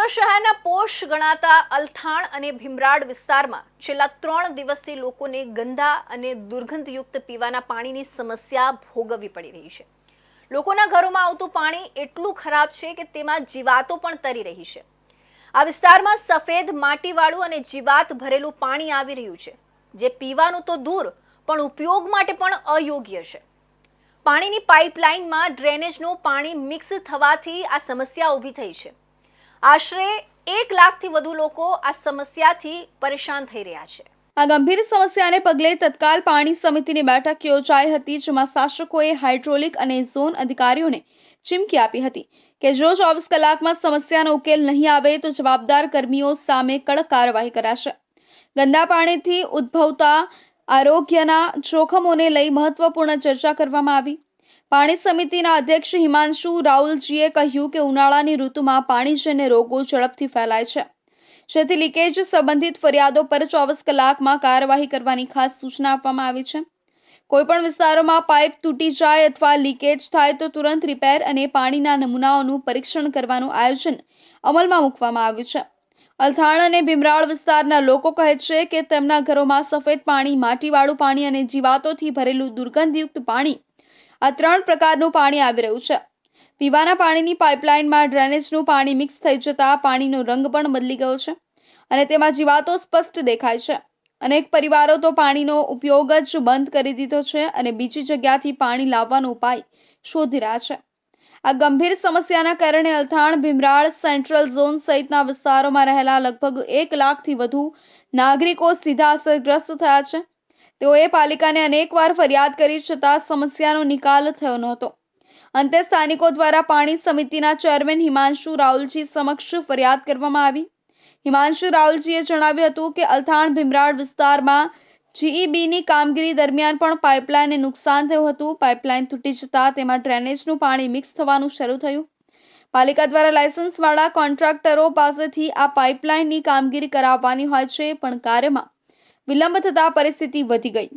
વડોદરા શહેરના પોશ ગણાતા અલથાણ અને ભીમરાડ વિસ્તારમાં છેલ્લા 3 દિવસથી લોકોને ગંદા અને દુર્ગંધયુક્ત પીવાના પાણીની સમસ્યા ભોગવવી પડી રહી છે। લોકોના ઘરોમાં આવતું પાણી એટલું ખરાબ છે કે તેમાં જીવાતો પણ તરી રહી છે। આ વિસ્તારમાં સફેદ માટીવાળું અને જીવાત ભરેલું પાણી આવી રહ્યું છે, જે પીવાનું તો દૂર પણ ઉપયોગ માટે પણ અયોગ્ય છે। પાણીની પાઇપલાઇનમાં ડ્રેનેજનું પાણી મિક્સ થવાથી આ સમસ્યા ઊભી થઈ છે। આશરે 1 લાખથી વધુ લોકો આ સમસ્યાથી પરેશાન થઈ રહ્યા છે। આ ગંભીર સમસ્યાને પગલે તત્કાલ પાણી સમિતિની બેઠક યોજાઈ હતી, જેમાં શાસકોએ હાઇડ્રોલિક અને ઝોન અધિકારીઓને ચીમકી આપી હતી કે જો 24 કલાકમાં સમસ્યાનો ઉકેલ નહીં આવે તો જવાબદાર કર્મીઓ સામે કડક કાર્યવાહી કરાશે। ગંદા પાણીથી ઉદ્ભવતા આરોગ્યના જોખમોને લઈ મહત્વપૂર્ણ ચર્ચા કરવામાં આવી। પાણી સમિતિના અધ્યક્ષ હિમાંશુ રાઉલજીએ કહ્યું કે ઉનાળાની ઋતુમાં પાણીજન્ય રોગો ઝડપથી ફેલાય છે, જેથી લીકેજ સંબંધિત ફરિયાદો પર 24 કલાકમાં કાર્યવાહી કરવાની ખાસ સૂચના આપવામાં આવી છે। કોઈપણ વિસ્તારોમાં પાઇપ તૂટી જાય અથવા લીકેજ થાય તો તુરંત રિપેર અને પાણીના નમૂનાઓનું પરીક્ષણ કરવાનું આયોજન અમલમાં મૂકવામાં આવ્યું છે। અલથાણ અને ભીમરાડ વિસ્તારના લોકો કહે છે કે તેમના ઘરોમાં સફેદ પાણી, માટીવાળું પાણી અને જીવાતોથી ભરેલું દુર્ગંધયુક્ત પાણી, આ 3 પ્રકારનું પાણી આવી રહ્યું છે। પીવાના પાણીની પાઇપલાઇનમાં ડ્રેનેજનું પાણી મિક્સ થઈ જતા પાણીનો રંગ પણ બદલી ગયો છે અને તેમાં જીવાતો સ્પષ્ટ દેખાય છે। અનેક પરિવારો તો પાણીનો ઉપયોગ જ બંધ કરી દીધો છે અને બીજી જગ્યાથી પાણી લાવવાનો ઉપાય શોધી રહ્યા છે। આ ગંભીર સમસ્યાના કારણે અલથાણ, ભીમરાડ, સેન્ટ્રલ ઝોન સહિતના વિસ્તારોમાં રહેલા લગભગ 1 લાખથી વધુ નાગરિકો સીધા અસરગ્રસ્ત થયા છે। તેઓએ પાલિકાને અનેકવાર ફરિયાદ કરી છતાં સમસ્યાનો નિકાલ થયો નહોતો। અંતે સ્થાનિકો દ્વારા પાણી સમિતિના ચેરમેન હિમાંશુ રાઉલજી સમક્ષ ફરિયાદ કરવામાં આવી। હિમાંશુ રાઉલજીએ જણાવ્યું હતું કે અલથાણ ભીમરાડ વિસ્તારમાં જીઈબીની કામગીરી દરમિયાન પણ પાઇપલાઇનને નુકસાન થયું હતું। પાઇપલાઇન તૂટી જતાં તેમાં ડ્રેનેજનું પાણી મિક્સ થવાનું શરૂ થયું। પાલિકા દ્વારા લાયસન્સવાળા કોન્ટ્રાક્ટરો પાસેથી આ પાઇપલાઇનની કામગીરી કરાવવાની હોય છે, પણ કાર્યમાં વિલંબ થતાં પરિસ્થિતિ વધી ગઈ।